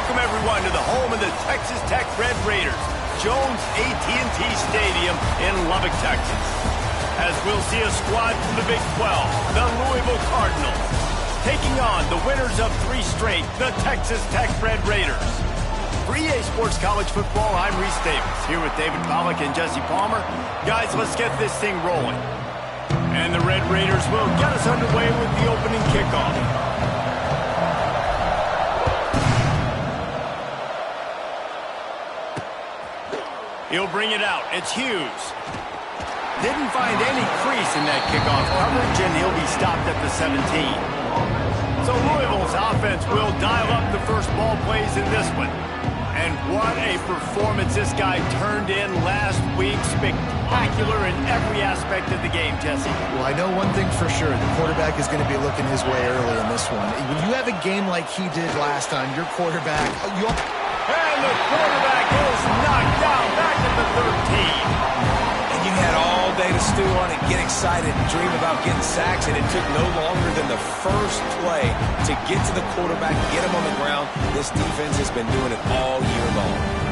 welcome everyone to the home of the Texas Tech Red Raiders, Jones AT&T Stadium in Lubbock, Texas. As we'll see a squad from the Big 12, the Louisville Cardinals, taking on the winners of 3 straight, the Texas Tech Red Raiders. For EA Sports College Football, I'm Reese Davis, here with David Pollack and Jesse Palmer. Guys, let's get this thing rolling. And the Red Raiders will get us underway with the opening kickoff. He'll bring it out. It's Hughes. Didn't find any crease in that kickoff coverage, and he'll be stopped at the 17. So Louisville's offense will dial up the first ball plays in this one. And what a performance this guy turned in last week. Spectacular in every aspect of the game, Jesse. Well, I know one thing for sure. The quarterback is going to be looking his way early in this one. When you have a game like he did last time, your quarterback... And the quarterback is knocked down back at the 13. And you had all day to stew on it, get excited, and dream about getting sacks, and it took no longer than the first play to get to the quarterback, get him on the ground. This defense has been doing it all year long.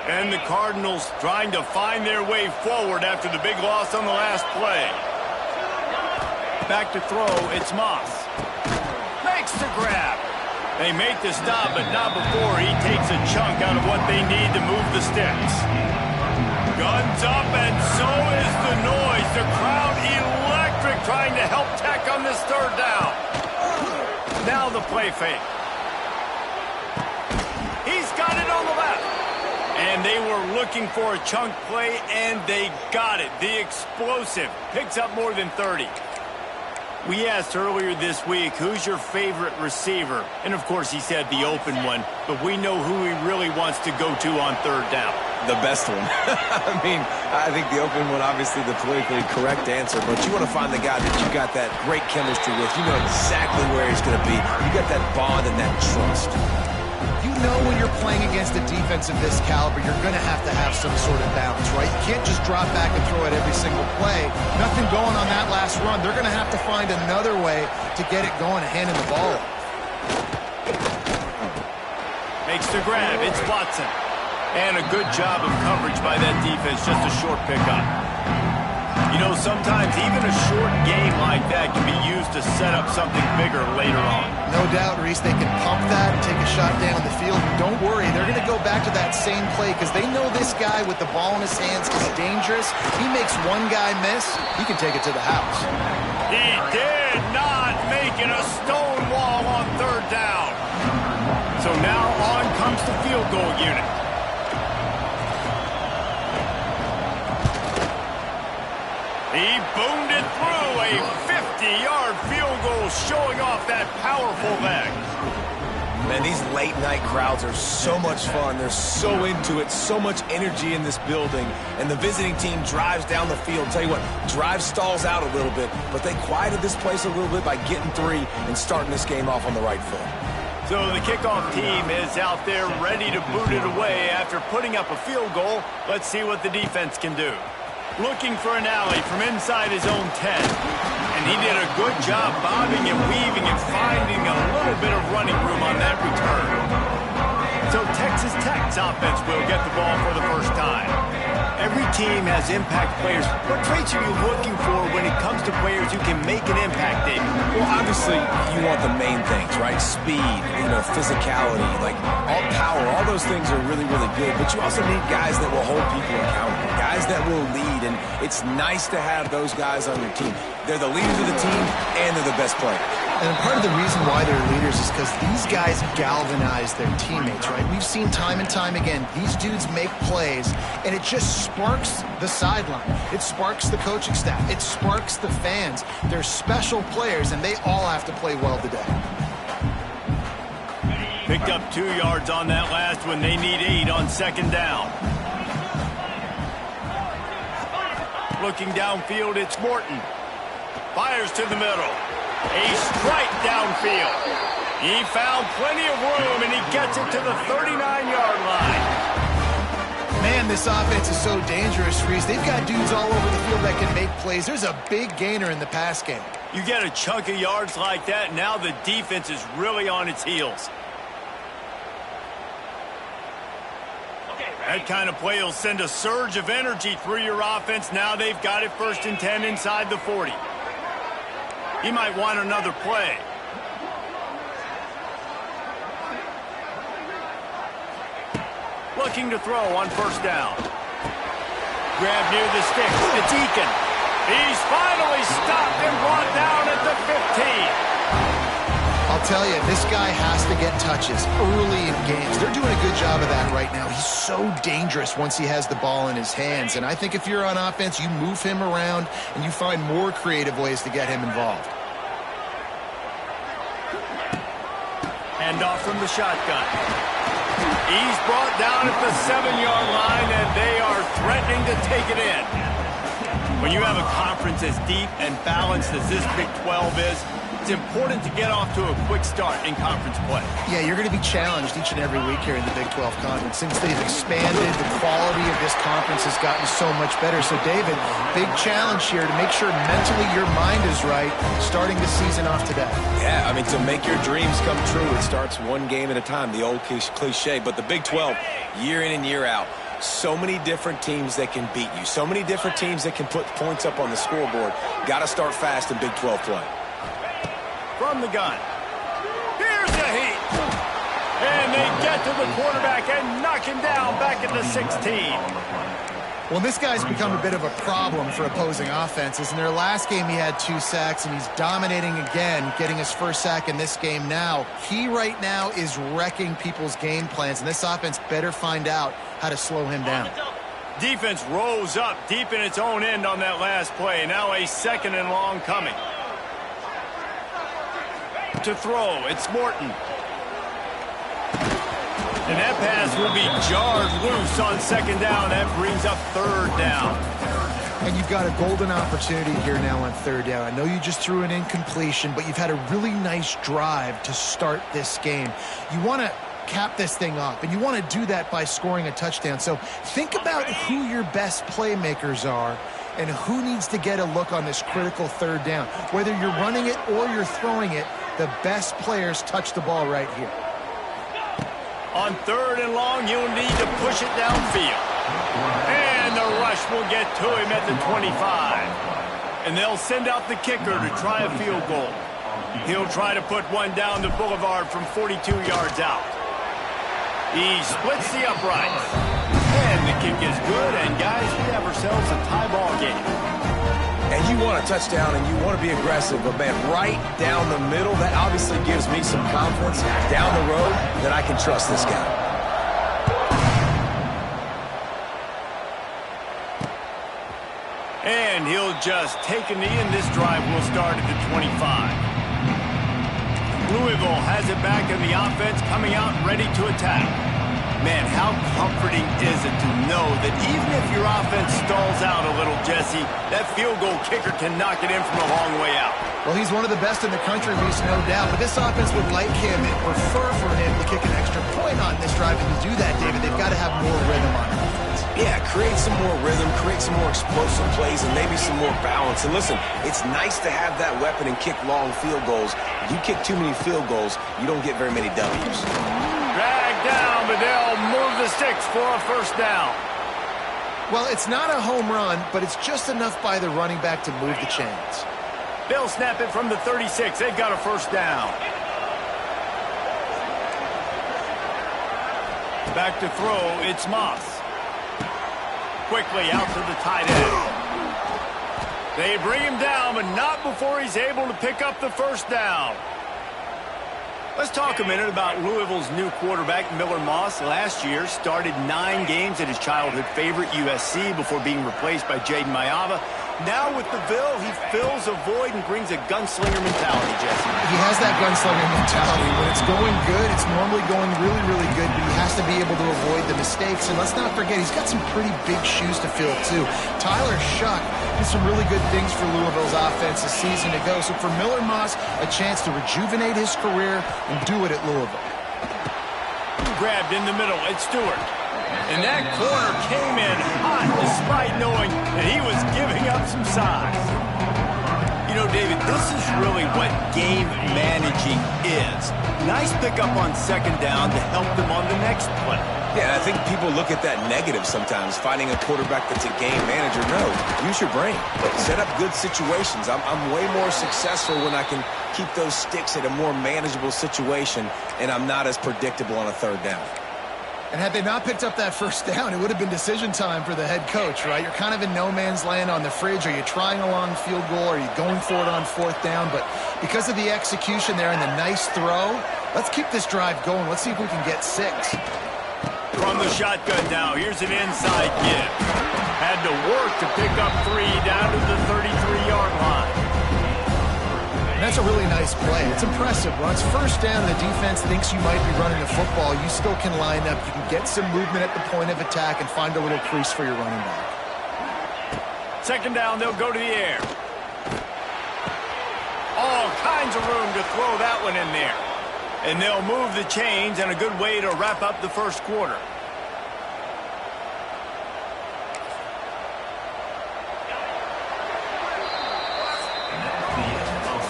And the Cardinals trying to find their way forward after the big loss on the last play. Back to throw, it's Moss. Makes the grab. They make the stop, but not before he takes a chunk out of what they need to move the sticks. Guns up, and so is the noise. The crowd electric, trying to help Tech on this third down. Now the play fake. He's got it on the left. And they were looking for a chunk play, and they got it. The explosive picks up more than 30. We asked earlier this week, who's your favorite receiver? And, of course, he said the open one, but we know who he really wants to go to on third down. The best one. I think the open one, obviously the politically correct answer, but you want to find the guy that you got that great chemistry with. You know exactly where he's going to be. You got that bond and that trust. You know when you're playing against a defense of this caliber, you're going to have some sort of balance, right? You can't just drop back and throw it every single play. Nothing going on that last run. They're going to have to find another way to get it going and handing the ball off. Makes the grab. It's Watson. And a good job of coverage by that defense. Just a short pickup. You know, sometimes even a short game like that can be used to set up something bigger later on. No doubt, Reese, they can pump that and take a shot down the field. Don't worry, they're going to go back to that same play because they know this guy with the ball in his hands is dangerous. He makes one guy miss, he can take it to the house. He did not make it a stone wall on third down. So now on comes the field goal unit. He boomed it through, a 50-yard field goal showing off that powerful leg. Man, these late-night crowds are so much fun. They're so into it, so much energy in this building. And the visiting team drives down the field. Tell you what, drive stalls out a little bit, but they quieted this place a little bit by getting 3 and starting this game off on the right foot. So the kickoff team is out there ready to boot it away after putting up a field goal. Let's see what the defense can do. Looking for an alley from inside his own 10. And he did a good job bobbing and weaving and finding a little bit of running room on that return. So Texas Tech's offense will get the ball for the first time. Every team has impact players. What traits are you looking for when it comes to players who can make an impact, David? Well, obviously, you want the main things, right? Speed, physicality, like all power. All those things are really, really good. But you also need guys that will hold people accountable, guys that will lead. And it's nice to have those guys on your team. They're the leaders of the team, and they're the best players. And part of the reason why they're leaders is because these guys galvanize their teammates, right? We've seen time and time again, these dudes make plays, and it just sparks the sideline. It sparks the coaching staff. It sparks the fans. They're special players, and they all have to play well today. Picked up 2 yards on that last one. They need 8 on second down. Looking downfield, it's Morton. Fires to the middle. A strike downfield. He found plenty of room, and he gets it to the 39-yard line. Man, this offense is so dangerous, Reese. They've got dudes all over the field that can make plays. There's a big gainer in the pass game. You get a chunk of yards like that, now the defense is really on its heels. That kind of play will send a surge of energy through your offense. Now they've got it 1st and 10 inside the 40. He might want another play. Looking to throw on 1st down. Grab near the sticks. It's Eakin. He's finally stopped and brought down at the 15. I'll tell you, this guy has to get touches early in games. They're doing a good job of that right now. He's so dangerous once he has the ball in his hands. And I think if you're on offense, you move him around and you find more creative ways to get him involved. Hand off from the shotgun. He's brought down at the 7-yard line, and they are threatening to take it in. When you have a conference as deep and balanced as this Big 12 is, it's important to get off to a quick start in conference play. Yeah, you're going to be challenged each and every week here in the Big 12 Conference. Since they've expanded, the quality of this conference has gotten so much better. So, David, big challenge here to make sure mentally your mind is right starting the season off today. Yeah, I mean, to make your dreams come true, it starts one game at a time, the old cliche. But the Big 12, year in and year out, so many different teams that can beat you, so many different teams that can put points up on the scoreboard. Got to start fast in Big 12 play. From the gun. Here's the heat. And they get to the quarterback and knock him down back at the 16. Well, this guy's become a bit of a problem for opposing offenses. In their last game, he had 2 sacks, and he's dominating again, getting his 1st sack in this game now. He right now is wrecking people's game plans, and this offense better find out how to slow him down. Defense rose up deep in its own end on that last play. Now a 2nd and long coming. To throw, it's Morton. And that pass will be jarred loose on 2nd down. That brings up 3rd down. And you've got a golden opportunity here now on 3rd down. I know you just threw an incompletion, but you've had a really nice drive to start this game. You want to cap this thing off, and you want to do that by scoring a touchdown. So think about who your best playmakers are and who needs to get a look on this critical 3rd down. Whether you're running it or you're throwing it, the best players touch the ball right here. On 3rd and long, you'll need to push it downfield. And the rush will get to him at the 25. And they'll send out the kicker to try a field goal. He'll try to put one down the boulevard from 42 yards out. He splits the uprights. And the kick is good, and guys, we have ourselves a tie ball game. And you want a touchdown and you want to be aggressive, but man, right down the middle, that obviously gives me some confidence down the road that I can trust this guy. And he'll just take a knee, and this drive will start at the 25. Louisville has it back in the offense, coming out ready to attack. Man, how comforting is it to know that even if your offense stalls out a little, Jesse, that field goal kicker can knock it in from a long way out. Well, he's one of the best in the country, Reese, no doubt. But this offense would like him and prefer for him to kick an extra point on this drive. And to do that, David, they've got to have more rhythm on offense. Yeah, create some more rhythm, create some more explosive plays, and maybe some more balance. And listen, it's nice to have that weapon and kick long field goals. If you kick too many field goals, you don't get very many W's. Drag down, but they'll move the sticks for a 1st down. Well, it's not a home run, but it's just enough by the running back to move the chains. They'll snap it from the 36. They've got a 1st down. Back to throw, it's Moss. Quickly out to the tight end. They bring him down, but not before he's able to pick up the 1st down. Let's talk a minute about Louisville's new quarterback, Miller Moss. Last year, started 9 games at his childhood favorite, USC, before being replaced by Jaden Mayava. Now with the Ville, he fills a void and brings a gunslinger mentality, Jesse. He has that gunslinger mentality. When it's going good, it's normally going really, really good, but he has to be able to avoid the mistakes. And let's not forget, he's got some pretty big shoes to fill, too. Tyler Shuck did some really good things for Louisville's offense this season to go. So for Miller Moss, a chance to rejuvenate his career and do it at Louisville. Grabbed in the middle, it's Stewart. And that corner came in hot despite knowing that he was giving up some size. You know, David, this is really what game managing is. Nice pickup on second down to help them on the next play. Yeah, I think people look at that negative sometimes, finding a quarterback that's a game manager. No, use your brain. Set up good situations. I'm way more successful when I can keep those sticks at a more manageable situation, and I'm not as predictable on a third down. And had they not picked up that first down, it would have been decision time for the head coach, right? You're kind of in no man's land on the fridge. Are you trying a long field goal? Are you going for it on fourth down? But because of the execution there and the nice throw, let's keep this drive going. Let's see if we can get 6. From the shotgun now, here's an inside give. Had to work to pick up 3 down to the 33-yard line. That's a really nice play. It's impressive. When it's first down, the defense thinks you might be running the football. You still can line up. You can get some movement at the point of attack and find a little crease for your running back. Second down, they'll go to the air. All kinds of room to throw that one in there. And they'll move the chains, and a good way to wrap up the first quarter.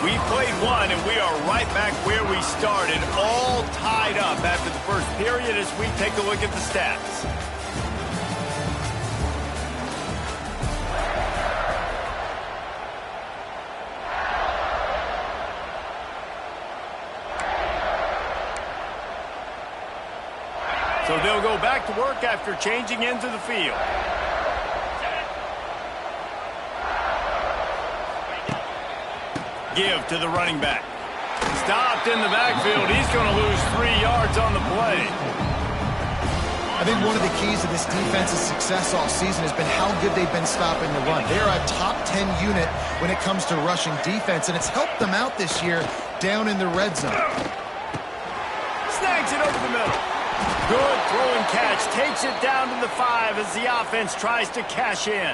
We played one, and we are right back where we started, all tied up after the first period as we take a look at the stats. So they'll go back to work after changing into the field. Give to the running back. Stopped in the backfield. He's going to lose 3 yards on the play. I think one of the keys to this defense's success all season has been how good they've been stopping the run. They are a top 10 unit when it comes to rushing defense, and it's helped them out this year down in the red zone. Snags it over the middle. Good throw and catch. Takes it down to the 5 as the offense tries to cash in.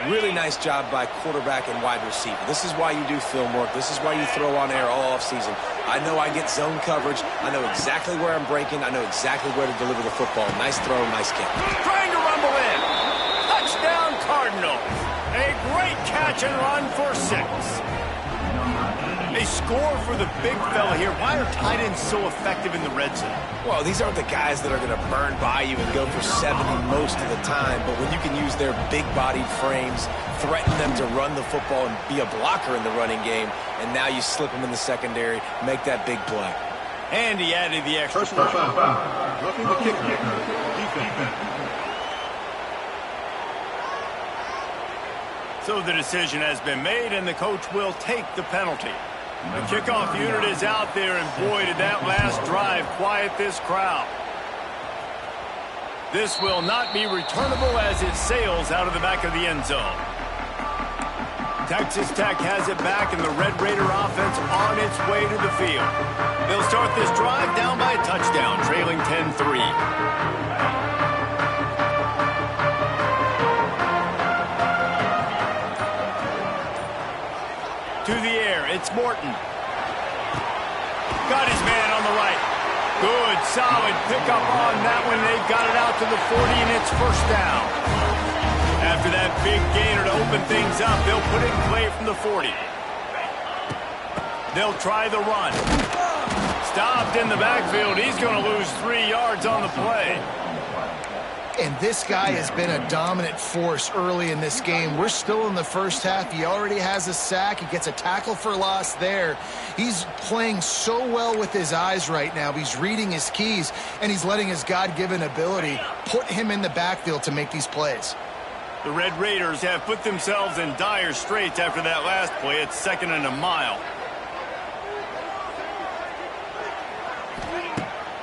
Really nice job by quarterback and wide receiver. This is why you do film work. This is why you throw on air all offseason. I know I get zone coverage. I know exactly where I'm breaking. I know exactly where to deliver the football. Nice throw, nice kick. Trying to rumble in. Touchdown, Cardinals. A great catch and run for 6. They score for the big fella here. Why are tight ends so effective in the red zone? Well, these aren't the guys that are going to burn by you and go for 70 most of the time, but when you can use their big-bodied frames, threaten them to run the football and be a blocker in the running game, and now you slip them in the secondary, make that big play. And he added the extra. Personal foul. Roughing the kicker. Defense. So the decision has been made, and the coach will take the penalty. The kickoff unit is out there, and boy, did that last drive quiet this crowd. This will not be returnable as it sails out of the back of the end zone. Texas Tech has it back, and the Red Raider offense on its way to the field. They'll start this drive down by a touchdown, trailing 10-3. To the air, it's Morton. Got his man on the right. Good, solid pickup on that one. They've got it out to the 40, and it's first down. After that big gainer to open things up, they'll put it in play from the 40. They'll try the run. Stopped in the backfield. He's going to lose 3 yards on the play. And this guy has been a dominant force early in this game. We're still in the first half. He already has a sack. He gets a tackle for loss there. He's playing so well with his eyes right now. He's reading his keys, and he's letting his God-given ability put him in the backfield to make these plays. The Red Raiders have put themselves in dire straits after that last play. It's 2nd and a mile.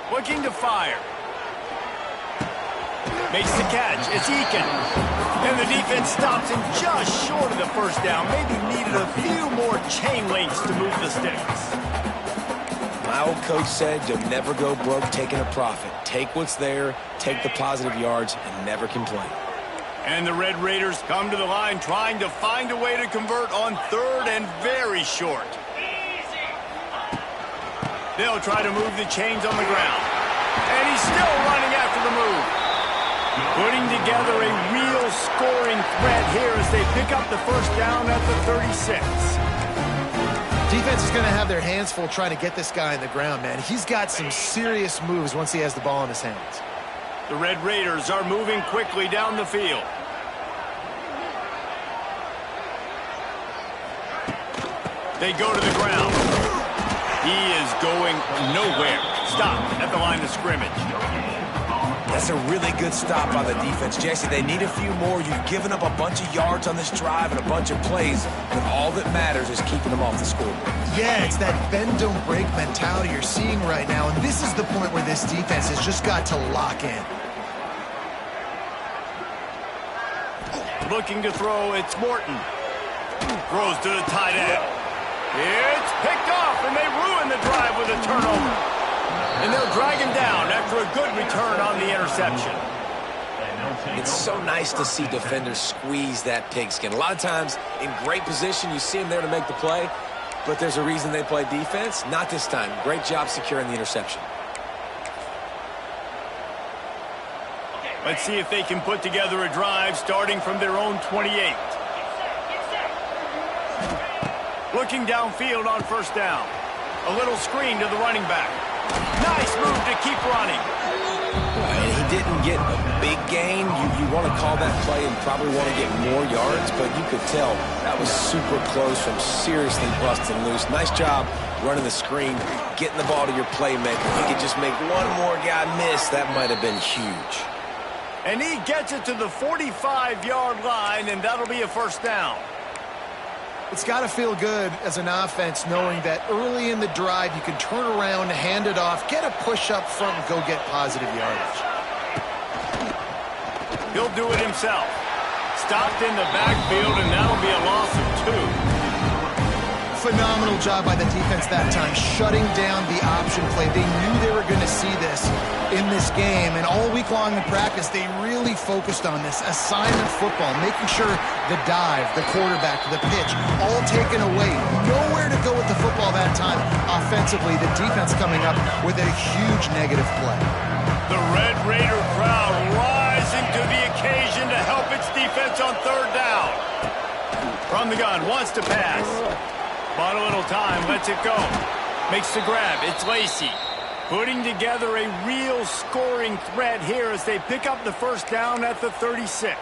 Looking to fire. Makes the catch. It's Eakin. And the defense stops him just short of the first down. Maybe needed a few more chain links to move the sticks. My old coach said you'll never go broke taking a profit. Take what's there, take the positive yards, and never complain. And the Red Raiders come to the line trying to find a way to convert on third and very short. They'll try to move the chains on the ground. And he's still running after the move. Putting together a real scoring threat here as they pick up the first down at the 36. Defense is going to have their hands full trying to get this guy on the ground, man. He's got some serious moves once he has the ball in his hands. The Red Raiders are moving quickly down the field. They go to the ground. He is going nowhere. Stop at the line of scrimmage. That's a really good stop on the defense, Jesse. They need a few more. You've given up a bunch of yards on this drive and a bunch of plays, but all that matters is keeping them off the scoreboard. Yeah, it's that bend, don't break mentality you're seeing right now, and this is the point where this defense has just got to lock in. Looking to throw, it's Morton. Throws to the tight end. It's picked off, and they ruin the drive with a turnover. And they'll drag him down after a good return on the interception. It's so nice to see defenders squeeze that pigskin. A lot of times, in great position, you see them there to make the play, but there's a reason they play defense. Not this time. Great job securing the interception. Let's see if they can put together a drive starting from their own 28. Looking downfield on first down. A little screen to the running back. Nice move to keep running. And he didn't get a big gain. You want to call that play and probably want to get more yards, but you could tell that was super close from seriously busting loose. Nice job running the screen, getting the ball to your playmaker. If you could just make one more guy miss, that might have been huge. And he gets it to the 45-yard line, and that'll be a first down. It's got to feel good as an offense knowing that early in the drive you can turn around, hand it off, get a push up front, and go get positive yardage. He'll do it himself. Stopped in the backfield, and that'll be a loss of 2. Phenomenal job by the defense that time, shutting down the option play. They knew they were going to see this in this game, and all week long in practice, they really focused on this assignment football, making sure the dive, the quarterback, the pitch, all taken away. Nowhere to go with the football that time. Offensively, the defense coming up with a huge negative play. The Red Raider crowd rising to the occasion to help its defense on third down. From the gun, wants to pass. Bought a little time, lets it go. Makes the grab, it's Lacey. Putting together a real scoring threat here as they pick up the first down at the 36.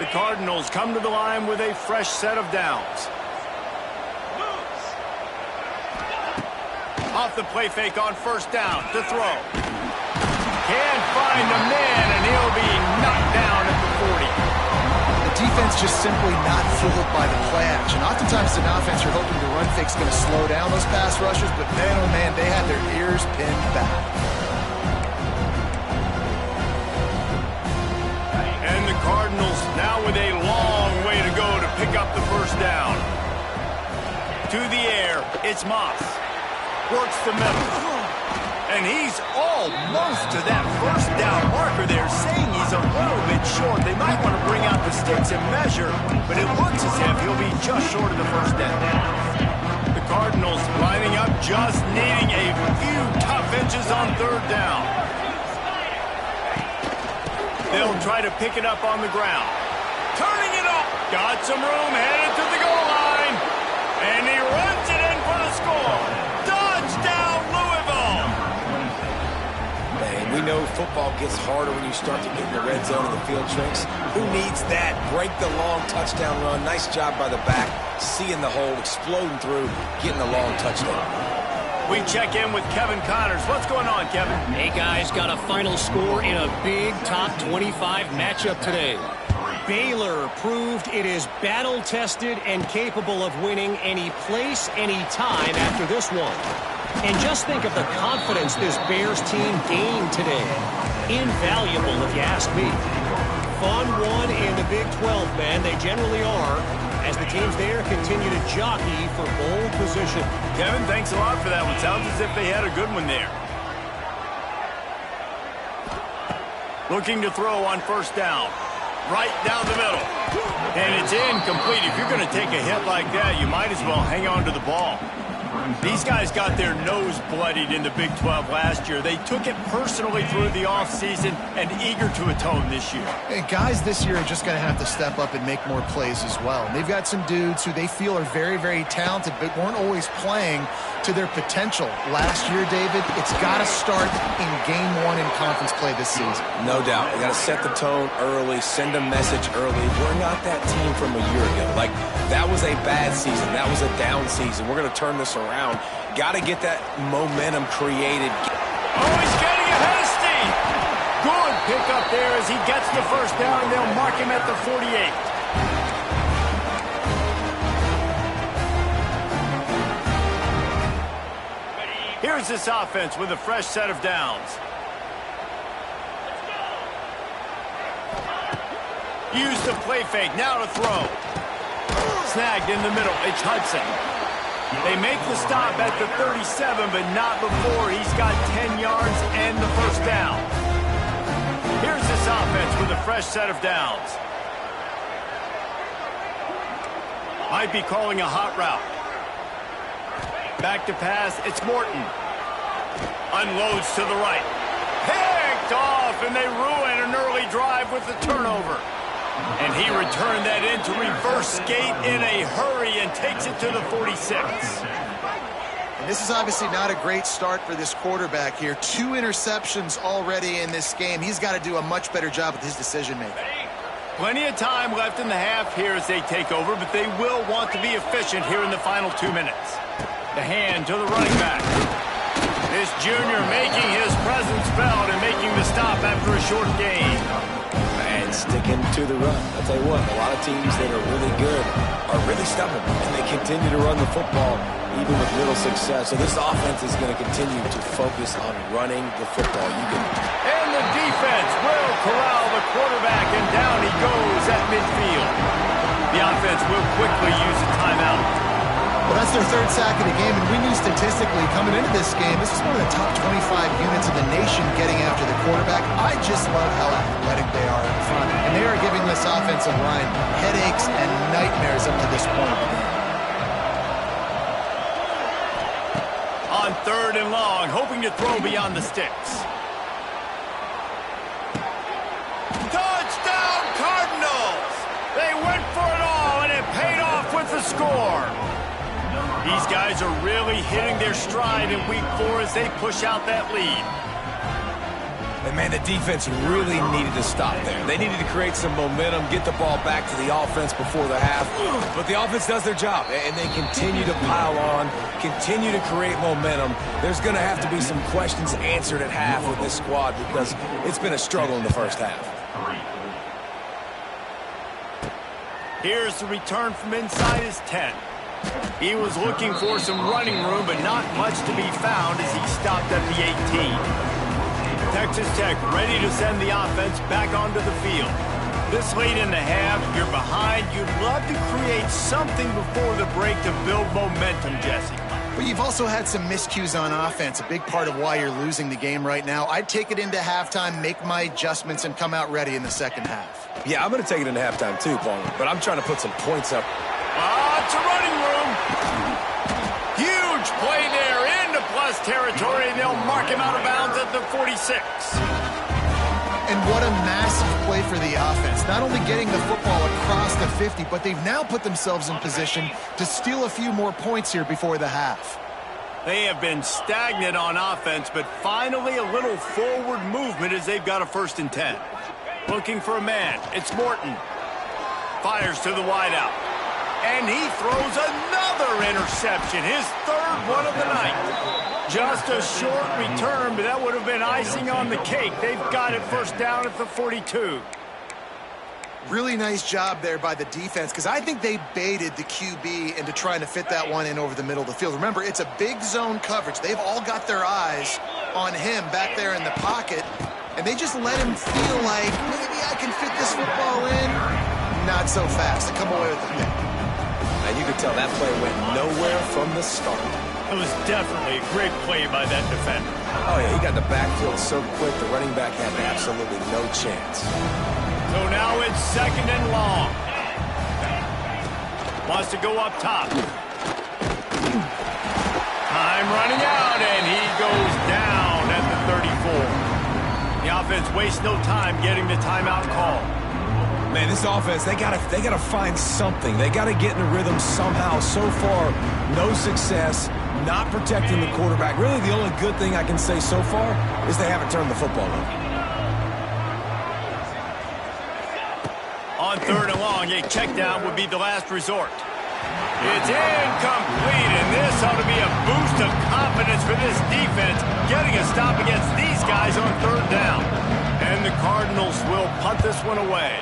The Cardinals come to the line with a fresh set of downs. Off the play fake on first down to throw. Can't find the man, and he'll be knocked down at the 40. Defense just simply not fooled by the play action. Oftentimes, an offense you're hoping the run fake's going to slow down those pass rushers, but man, oh man, they had their ears pinned back. And the Cardinals now with a long way to go to pick up the first down. To the air, it's Moss. Works the middle. And he's almost to that first down marker there, saying he's a little bit short. They might want to bring out the sticks and measure, but it looks as if he'll be just short of the first down. The Cardinals lining up, just needing a few tough inches on third down. They'll try to pick it up on the ground. Turning it up. Got some room, headed to the goal line. And he runs it in for the score. Touchdown, Louisville. We know football gets harder when you start to get in the red zone and the field shrinks. Who needs that? Break the long touchdown run. Nice job by the back, seeing the hole, exploding through, getting the long touchdown. We check in with Kevin Connors. What's going on, Kevin? Hey, guys, got a final score in a big top 25 matchup today. Baylor proved it is battle-tested and capable of winning any place, any time after this one. And just think of the confidence this Bears team gained today. Invaluable, if you ask me. fun one in the Big 12, man. They generally are, as the teams there continue to jockey for bowl position. Kevin, thanks a lot for that one. Sounds as if they had a good one there. Looking to throw on first down. Right down the middle. And it's incomplete. If you're going to take a hit like that, you might as well hang on to the ball. These guys got their nose bloodied in the Big 12 last year. They took it personally through the offseason and eager to atone this year. And guys this year are just going to have to step up and make more plays as well. And they've got some dudes who they feel are very, very talented but weren't always playing to their potential. Last year, David, it's got to start in Game 1 in conference play this season. No doubt. We got to set the tone early, send a message early. We're not that team from a year ago. Like, that was a bad season. That was a down season. We're going to turn this around. Got to get that momentum created. Oh, he's getting ahead of steam. Good pick up there as he gets the first down, and they'll mark him at the 48. Here's this offense with a fresh set of downs. Use the play fake, now to throw. Snagged in the middle, it's Hudson. They make the stop at the 37, but not before he's got 10 yards and the first down. Here's this offense with a fresh set of downs. Might be calling a hot route. Back to pass, it's Morton. Unloads to the right. Picked off, and they ruin an early drive with the turnover. And he returned that into reverse skate in a hurry and takes it to the 46. And this is obviously not a great start for this quarterback here. 2 interceptions already in this game. He's got to do a much better job with his decision-making. Plenty of time left in the half here as they take over, but they will want to be efficient here in the final 2 minutes. The hand to the running back. This junior making his presence felt and making the stop after a short gain. And sticking to the run. I'll tell you what, a lot of teams that are really good are really stubborn, and they continue to run the football even with little success. So this offense is going to continue to focus on running the football. And the defense will corral the quarterback, and down he goes at midfield. The offense will quickly use a timeout. Well, that's their 3rd sack of the game, and we knew statistically coming into this game, this is one of the top 25 units in the nation getting after the quarterback. I just love how athletic they are in front, and they are giving this offensive line headaches and nightmares up to this point. On 3rd and long, hoping to throw beyond the sticks. Touchdown, Cardinals! They went for it all, and it paid off with the score. These guys are really hitting their stride in week 4 as they push out that lead. And, man, the defense really needed to stop there. They needed to create some momentum, get the ball back to the offense before the half. But the offense does their job, and they continue to pile on, continue to create momentum. There's going to have to be some questions answered at half with this squad because it's been a struggle in the first half. Here's the return from inside his 10. He was looking for some running room, but not much to be found as he stopped at the 18. Texas Tech ready to send the offense back onto the field. This late in the half, you're behind. You'd love to create something before the break to build momentum, Jesse. But you've also had some miscues on offense, a big part of why you're losing the game right now. I'd take it into halftime, make my adjustments, and come out ready in the second half. Yeah, I'm going to take it into halftime too, Paul, but I'm trying to put some points up. It's a running room. Huge play there into plus territory, and they'll mark him out of bounds at the 46. And what a massive play for the offense. Not only getting the football across the 50, but they've now put themselves in position to steal a few more points here before the half. They have been stagnant on offense, but finally a little forward movement as they've got a 1st and 10. Looking for a man. It's Morton. Fires to the wideout. And he throws another interception, his 3rd one of the night. Just a short return, but that would have been icing on the cake. They've got it first down at the 42. Really nice job there by the defense, because I think they baited the QB into trying to fit that one in over the middle of the field. Remember, it's a big zone coverage. They've all got their eyes on him back there in the pocket, and they just let him feel like maybe guy can fit this football in. Not so fast. They come away with the pick. And you could tell that play went nowhere from the start. It was definitely a great play by that defender. Oh, yeah, he got the backfield so quick, the running back had absolutely no chance. So now it's 2nd and long. Wants to go up top. Time running out, and he goes down at the 34. The offense wastes no time getting the timeout call. Man, this offense, they gotta find something. They gotta get in a rhythm somehow. So far, no success, not protecting the quarterback. Really, the only good thing I can say so far is they haven't turned the football over. On 3rd and long, a check down would be the last resort. It's incomplete, and this ought to be a boost of confidence for this defense, getting a stop against these guys on 3rd down. And the Cardinals will punt this one away.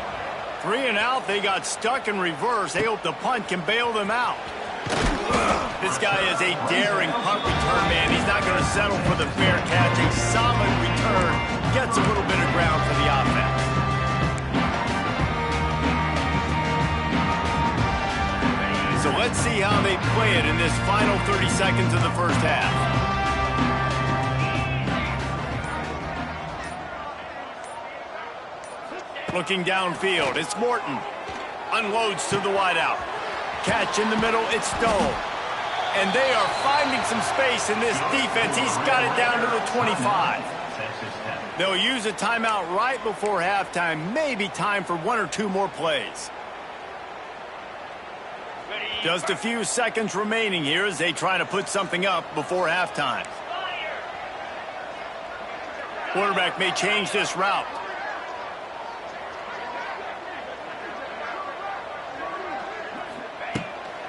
3 and out, they got stuck in reverse. They hope the punt can bail them out. This guy is a daring punt return man. He's not going to settle for the fair catch. A solid return gets a little bit of ground for the offense. So let's see how they play it in this final 30 seconds of the first half. Looking downfield, it's Morton. Unloads to the wideout. Catch in the middle, it's Stone. And they are finding some space in this defense. He's got it down to the 25. They'll use a timeout right before halftime. Maybe time for 1 or 2 more plays. Just a few seconds remaining here as they try to put something up before halftime. Quarterback may change this route.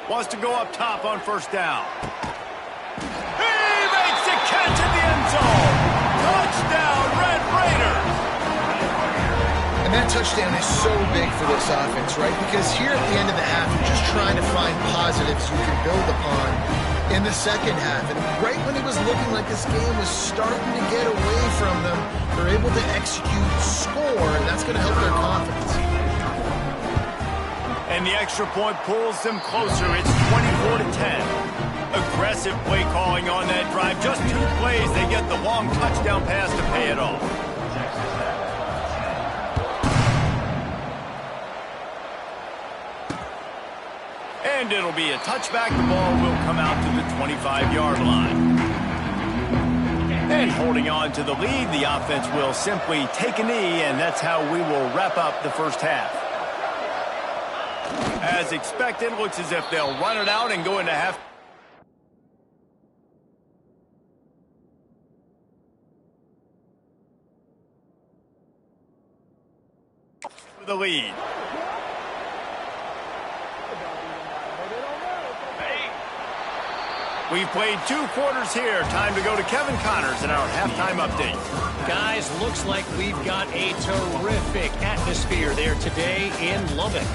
Wants to go up top on 1st down. He makes the catch in the end zone. Touchdown, Red Raiders. And that touchdown is so big for this offense, right? Because here at the end of the half, you're just trying to find positives you can build upon in the second half. And right when it was looking like this game was starting to get away from them, they're able to execute, score, and that's going to help their confidence. And the extra point pulls them closer. It's 24-10. Aggressive play calling on that drive. Just 2 plays, they get the long touchdown pass to pay it off. And it'll be a touchback. The ball will come out to the 25-yard line. And holding on to the lead, the offense will simply take a knee, and that's how we will wrap up the first half. As expected, looks as if they'll run it out and go into half. For the lead. We've played 2 quarters here. Time to go to Kevin Connors in our halftime update. Guys, looks like we've got a terrific atmosphere there today in Lubbock.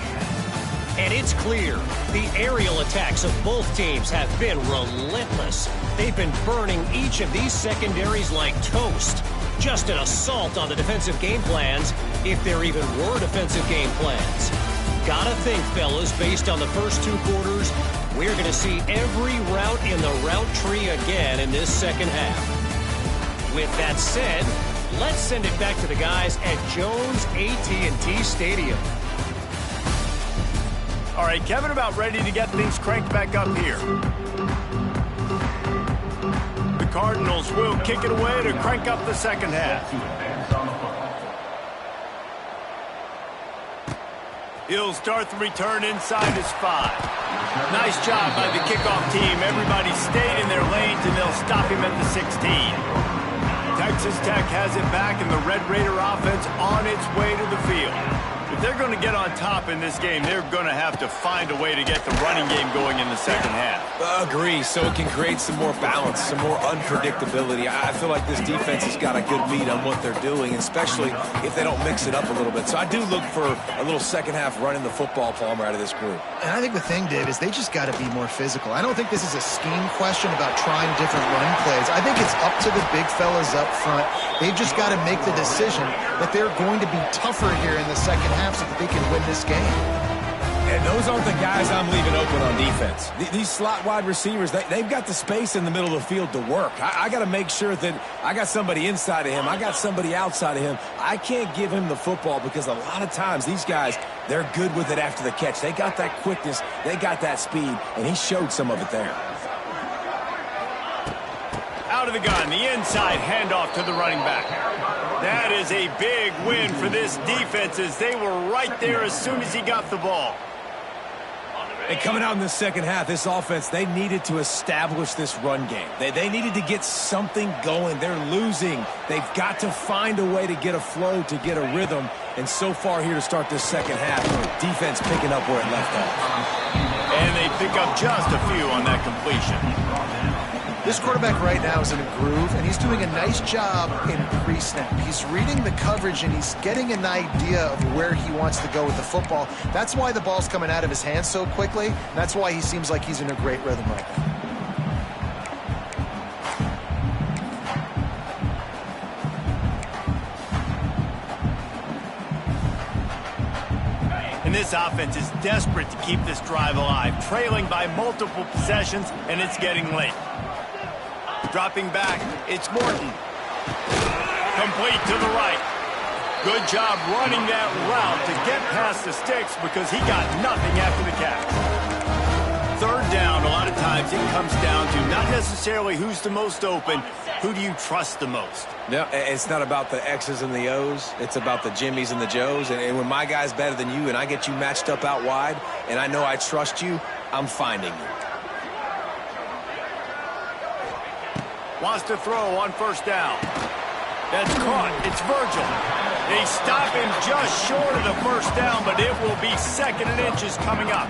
And it's clear, the aerial attacks of both teams have been relentless. They've been burning each of these secondaries like toast. Just an assault on the defensive game plans, if there even were defensive game plans. Gotta think, fellas, based on the first 2 quarters, we're going to see every route in the route tree again in this second half. With that said, let's send it back to the guys at Jones AT&T Stadium. All right, Kevin, about ready to get things cranked back up here. The Cardinals will kick it away to crank up the second half. He'll start the return inside his 5. Nice job by the kickoff team. Everybody stayed in their lanes, and they'll stop him at the 16. Texas Tech has it back, and the Red Raider offense on its way to the field. The If they're going to get on top in this game, they're going to have to find a way to get the running game going in the second half. Agree, so it can create some more balance, some more unpredictability. I feel like this defense has got a good beat on what they're doing, especially if they don't mix it up a little bit. So I do look for a little second half running the football, Palmer, out of this group. And I think the thing, Dave, is they just got to be more physical. I don't think this is a scheme question about trying different run plays. I think it's up to the big fellas up front. They've just got to make the decision that they're going to be tougher here in the second half so that they can win this game. And those aren't the guys I'm leaving open on defense. These slot wide receivers, they've got the space in the middle of the field to work. I got to make sure that I got somebody inside of him. I got somebody outside of him. I can't give him the football because a lot of times these guys, they're good with it after the catch. They got that quickness. They got that speed, and he showed some of it there. Out of the gun, the inside handoff to the running back. That is a big win for this defense as they were right there as soon as he got the ball. And coming out in the second half, this offense, they needed to establish this run game. They needed to get something going. They're losing. They've got to find a way to get a flow, to get a rhythm. And so far here to start this second half, defense picking up where it left off. And they pick up just a few on that completion. This quarterback right now is in a groove, and he's doing a nice job in pre-snap. He's reading the coverage, and he's getting an idea of where he wants to go with the football. That's why the ball's coming out of his hands so quickly. That's why he seems like he's in a great rhythm right now. And this offense is desperate to keep this drive alive, trailing by multiple possessions, and it's getting late. Dropping back, it's Morton. Complete to the right. Good job running that route to get past the sticks because he got nothing after the catch. Third down, a lot of times it comes down to not necessarily who's the most open, who do you trust the most? No, it's not about the X's and the O's. It's about the Jimmys and the Joes. And when my guy's better than you and I get you matched up out wide and I know I trust you, I'm finding you. Wants to throw on first down. That's caught. It's Virgil. They stop him just short of the first down, but it will be second and inches coming up.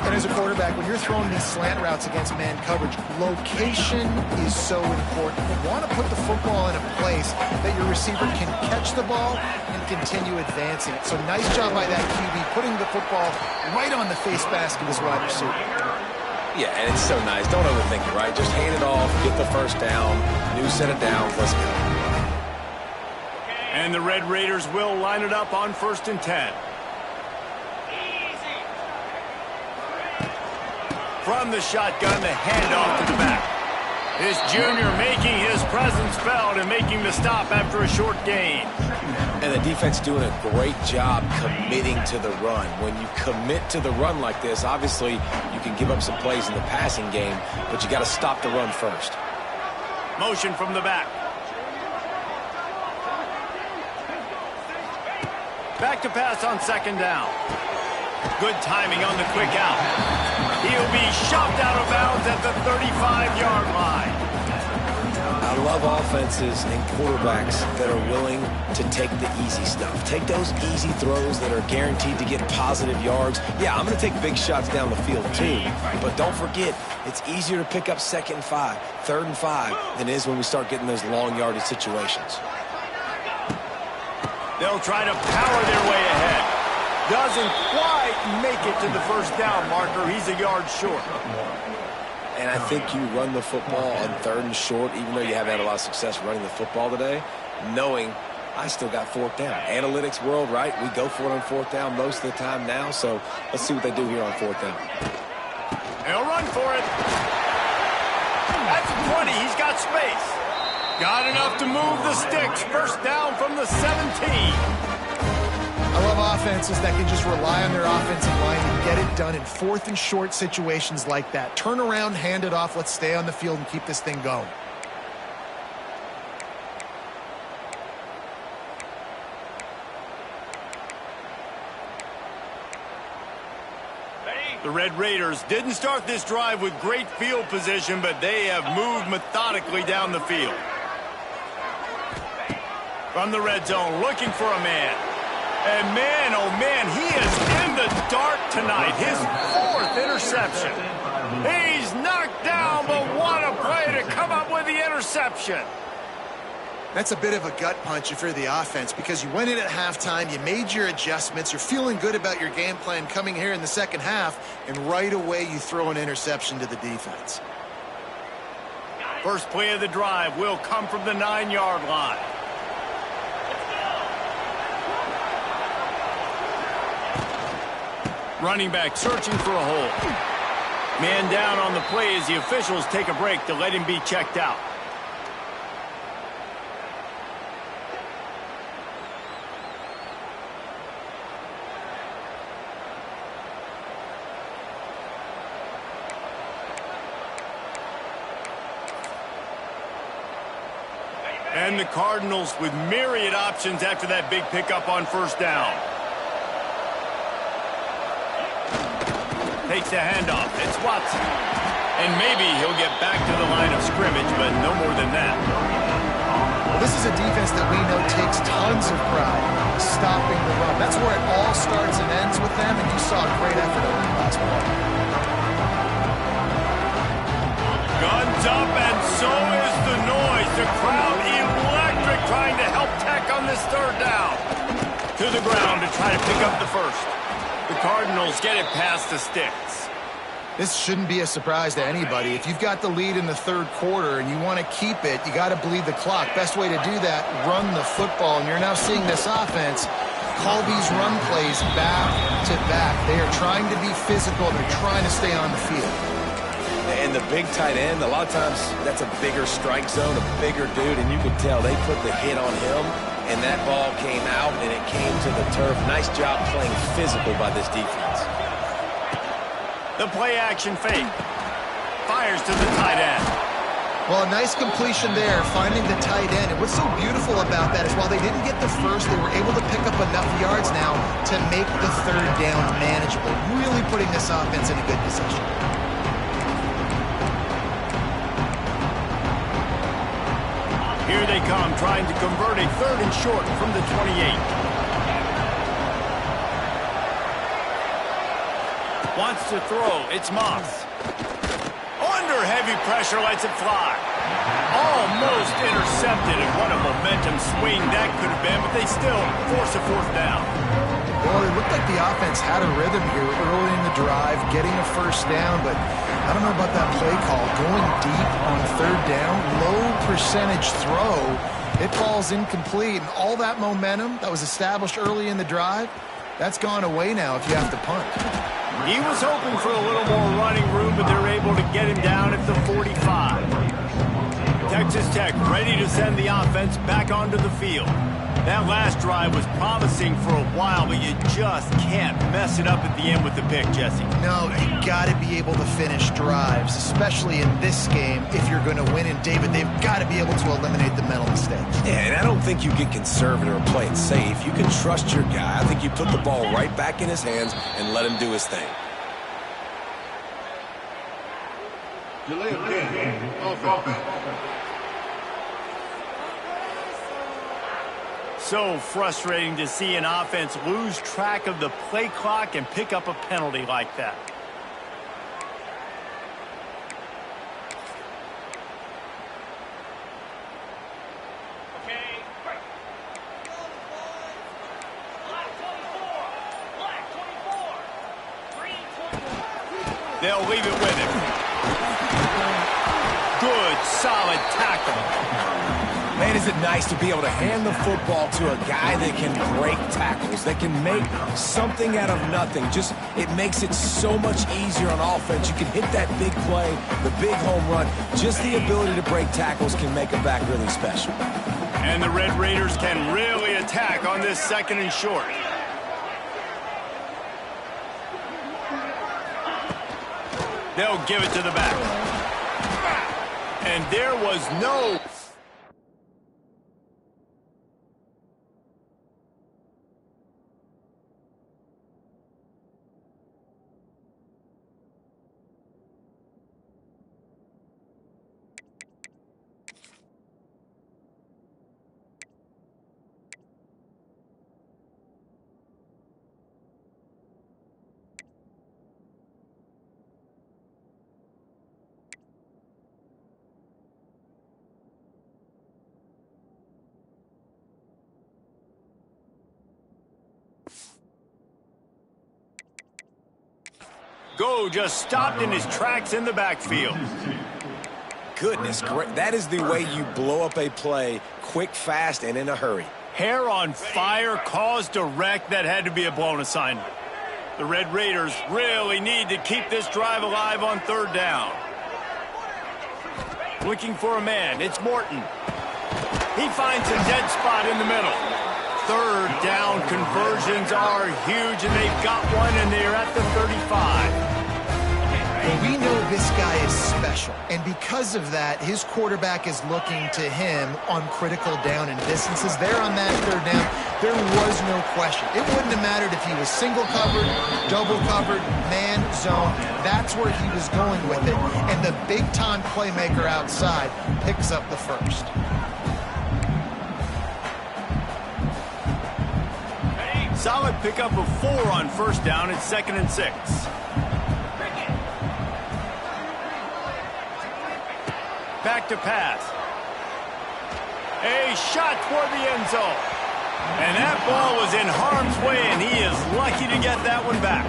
And as a quarterback, when you're throwing these slant routes against man coverage, location is so important. You want to put the football in a place that your receiver can catch the ball and continue advancing it. So nice job by that QB, putting the football right on the face mask of his wide receiver. Yeah, and it's so nice. Don't overthink it, right? Just hand it off, get the first down, new set of downs, let's go. And the Red Raiders will line it up on 1st and 10. From the shotgun, the handoff to the back. This junior making his presence felt and making the stop after a short gain. And the defense doing a great job committing to the run. When you commit to the run like this, obviously you can give up some plays in the passing game, but you got to stop the run first. Motion from the back. Back to pass on second down. Good timing on the quick out. He'll be shoved out of bounds at the 35-yard line. I love offenses and quarterbacks that are willing to take the easy stuff. Take those easy throws that are guaranteed to get positive yards. Yeah, I'm going to take big shots down the field too, but don't forget, it's easier to pick up 2nd and 5, 3rd and 5 than it is when we start getting those long yardage situations. They'll try to power their way ahead. Doesn't quite make it to the first down marker. He's a yard short. And I think you run the football on 3rd and short, even though you haven't had a lot of success running the football today, knowing I still got 4th down. Analytics world, right? We go for it on 4th down most of the time now, so let's see what they do here on 4th down. He'll run for it. That's 20. He's got space. Got enough to move the sticks. First down from the 17. I love offenses that can just rely on their offensive line and get it done in 4th and short situations like that. Turn around, hand it off, let's stay on the field and keep this thing going. The Red Raiders didn't start this drive with great field position, but they have moved methodically down the field. From the red zone, looking for a man. And man, oh man, he is in the dark tonight. His 4th interception. He's knocked down, but what a play to come up with the interception. That's a bit of a gut punch if you're the offense because you went in at halftime, you made your adjustments, you're feeling good about your game plan coming here in the second half, and right away you throw an interception to the defense. First play of the drive will come from the 9-yard line. Running back searching for a hole. Man down on the play as the officials take a break to let him be checked out. And the Cardinals with myriad options after that big pickup on first down. Takes the handoff. It's Watson. And maybe he'll get back to the line of scrimmage, but no more than that. Well, this is a defense that we know takes tons of pride stopping the run. That's where it all starts and ends with them, and you saw a great effort over the last one. Guns up, and so is the noise. The crowd electric trying to help Tech on this third down. To the ground to try to pick up the first. The Cardinals get it past the sticks. This shouldn't be a surprise to anybody. If you've got the lead in the third quarter and you want to keep it, you got to bleed the clock. Best way to do that, run the football. And you're now seeing this offense call these run plays back to back. They are trying to be physical. They're trying to stay on the field. And the big tight end, a lot of times that's a bigger strike zone, a bigger dude, and you can tell they put the hit on him, and that ball came out, and it came to the turf. Nice job playing physical by this defense. The play-action fake. Fires to the tight end. Well, a nice completion there, finding the tight end. And what's so beautiful about that is while they didn't get the first, they were able to pick up enough yards now to make the third down manageable, really putting this offense in a good position. Here they come, trying to convert a third and short from the 28. Wants to throw. It's Moss. Under heavy pressure, lets it fly. Almost intercepted, and what a momentum swing that could have been, but they still force a fourth down. Well, it looked like the offense had a rhythm here early in the drive, getting a first down, but I don't know about that play call. Going deep on third down, low percentage throw, it falls incomplete, and all that momentum that was established early in the drive, that's gone away now if you have to punt. He was hoping for a little more running room, but they're able to get him down at the 45. Texas Tech ready to send the offense back onto the field. That last drive was promising for a while, but you just can't mess it up at the end with the pick, Jesse. No, you got to be able to finish drives, especially in this game if you're going to win. And David, they've got to be able to eliminate the mental mistakes. Yeah, and I don't think you get conservative or play it safe. You can trust your guy. I think you put the ball right back in his hands and let him do his thing. Delay of game. Offense. So frustrating to see an offense lose track of the play clock and pick up a penalty like that. They'll leave it with him. Good, solid tackle. Man, is it nice to be able to hand the football to a guy that can break tackles, that can make something out of nothing. Just, it makes it so much easier on offense. You can hit that big play, the big home run. Just the ability to break tackles can make a back really special. And the Red Raiders can really attack on this second and short. They'll give it to the back. And there was no... go just stopped in his tracks in the backfield. Goodness, great. That is the way you blow up a play quick, fast, and in a hurry. Hair on fire, cause direct. That had to be a blown assignment. The Red Raiders really need to keep this drive alive on third down. Looking for a man. It's Morton. He finds a dead spot in the middle. Third down conversions are huge, and they've got one, and they're at the 35. We know this guy is special, and because of that, his quarterback is looking to him on critical down and distances. There on that third down, there was no question. It wouldn't have mattered if he was single covered, double covered, man, zone. That's where he was going with it, and the big-time playmaker outside picks up the first. Solid pickup of 4 on first down. It's 2nd and 6. Back to pass. A shot toward the end zone. And that ball was in harm's way, and he is lucky to get that one back.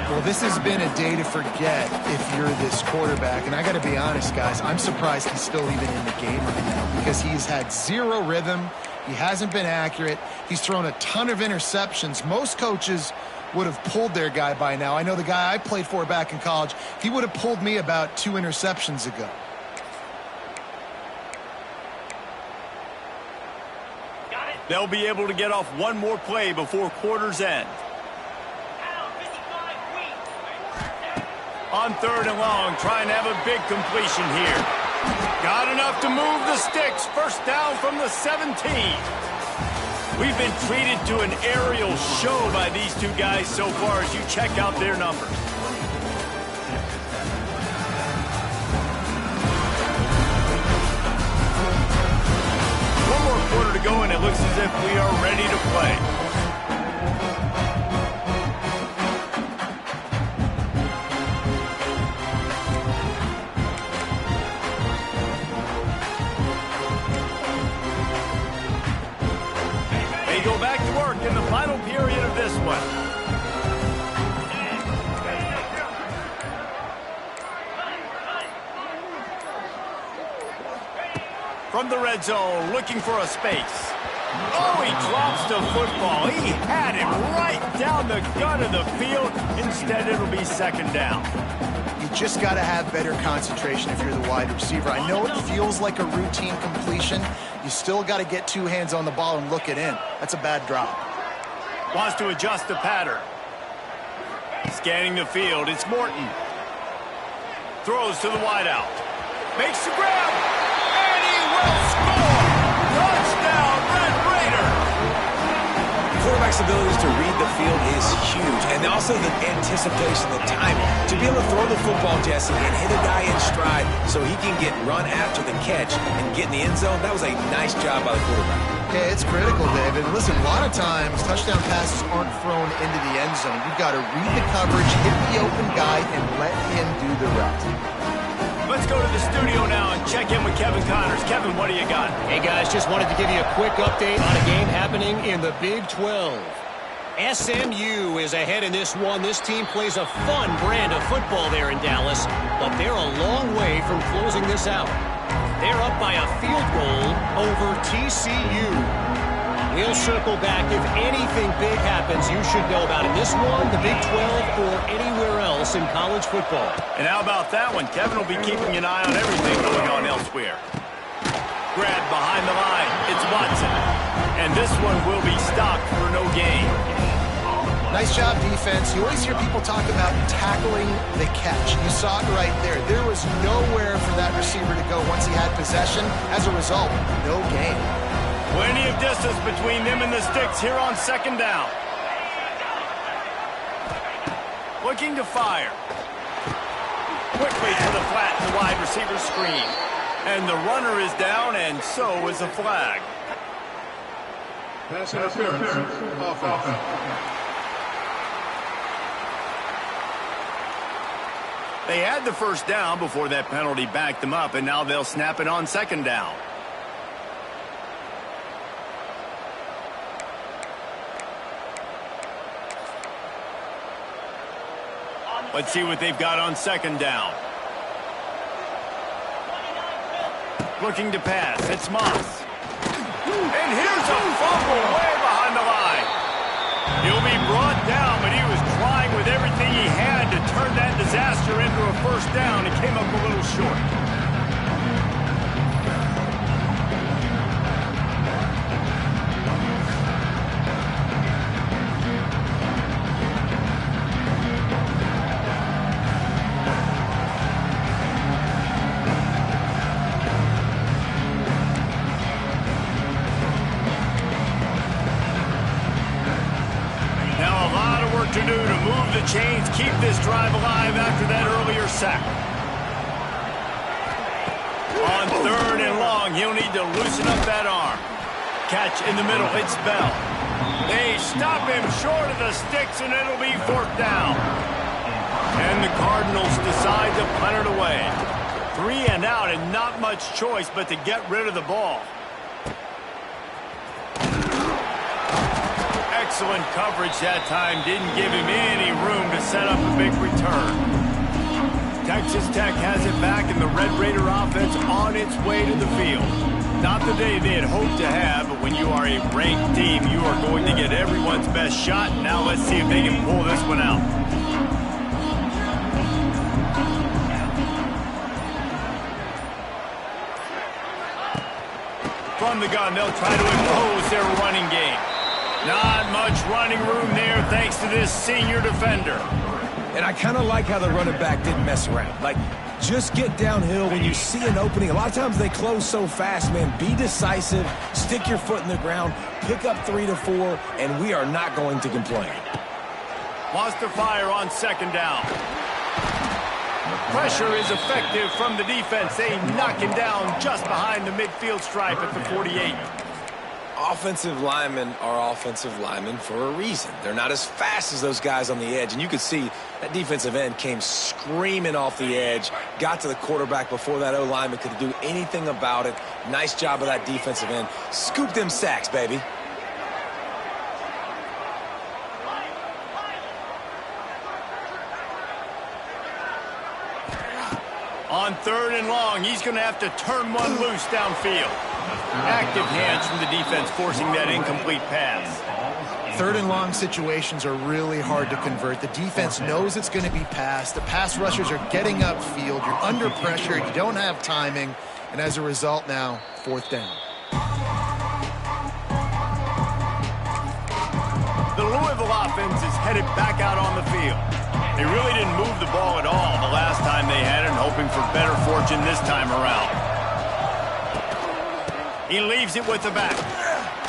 Well, this has been a day to forget if you're this quarterback. And I got to be honest, guys, I'm surprised he's still even in the game right now because he's had zero rhythm. He hasn't been accurate. He's thrown a ton of interceptions. Most coaches would have pulled their guy by now. I know the guy I played for back in college, he would have pulled me about 2 interceptions ago. They'll be able to get off one more play before quarter's end. On third and long, trying to have a big completion here. Got enough to move the sticks. First down from the 17. We've been treated to an aerial show by these two guys so far as you check out their numbers. One more quarter to go, and it looks as if we are ready to play. Go back to work in the final period of this one. From the red zone, looking for a space. Oh, he drops the football. He had it right down the gut of the field. Instead, it'll be 2nd down. You just got to have better concentration if you're the wide receiver. I know it feels like a routine completion. You still got to get 2 hands on the ball and look it in. That's a bad drop. Wants to adjust the pattern. Scanning the field, it's Morton. Throws to the wideout. Makes the grab, and he will score! Touchdown, Red Raider! Quarterback's abilities to read the field is huge, and also the anticipation, the timing. To be able to throw the football, Jesse, and hit a guy in stride so he can get run after the catch and get in the end zone, that was a nice job by the quarterback. Yeah, it's critical, David. Listen, a lot of times touchdown passes aren't thrown into the end zone. You've got to read the coverage, hit the open guy, and let him do the rest. Let's go to the studio now and check in with Kevin Connors. Kevin, what do you got? Hey, guys, just wanted to give you a quick update on a game happening in the Big 12. SMU is ahead in this one. This team plays a fun brand of football there in Dallas, but they're a long way from closing this out. They're up by a field goal over TCU. We'll circle back. If anything big happens, you should know about it. This one, the Big 12, or anywhere else in college football. And how about that one? Kevin will be keeping an eye on everything going on elsewhere. Grab behind the line. It's Watson. And this one will be stopped for no gain. Nice job, defense. You always hear people talk about tackling the catch. You saw it right there. There was nowhere for that receiver to go once he had possession. As a result, no gain. Plenty of distance between them and the sticks here on 2nd down. Looking to fire. Quickly to the flat and the wide receiver screen. And the runner is down, and so is a flag. Pass interference. Offense. They had the first down before that penalty backed them up, and now they'll snap it on 2nd down. Let's see what they've got on second down. Looking to pass. It's Moss. And here's a fumble way behind the line. He'll be brought down, but he was trying with everything he had to turn that disaster into a first down. He came up a little short. To do to move the chains, keep this drive alive after that earlier sack. On third and long, he'll need to loosen up that arm. Catch in the middle, it's Bell. They stop him short of the sticks, and it'll be fourth down. And the Cardinals decide to punt it away. 3 and out, and not much choice but to get rid of the ball. Excellent coverage that time. Didn't give him any room to set up a big return. Texas Tech has it back, and the Red Raider offense on its way to the field. Not the day they had hoped to have, but when you are a ranked team, you are going to get everyone's best shot. Now let's see if they can pull this one out. From the gun, they'll try to impose their running game. Not much running room there thanks to this senior defender. And I kind of like how the running back didn't mess around. Like, just get downhill when you see an opening. A lot of times they close so fast, man. Be decisive, stick your foot in the ground, pick up 3 to 4, and we are not going to complain. Wants to fire on second down. Pressure is effective from the defense. They knock him down just behind the midfield stripe at the 48. Offensive linemen are offensive linemen for a reason. They're not as fast as those guys on the edge, and you could see that defensive end came screaming off the edge, got to the quarterback before that O-lineman could do anything about it. Nice job of that defensive end. Scoop them sacks, baby. On third and long, he's going to have to turn one loose downfield. Active hands from the defense forcing that incomplete pass. Third and long situations are really hard to convert. The defense knows it's going to be passed. The pass rushers are getting upfield. You're under pressure. You don't have timing. And as a result now, fourth down. The Louisville offense is headed back out on the field. They really didn't move the ball at all the last time they had it, and hoping for better fortune this time around. He leaves it with the back.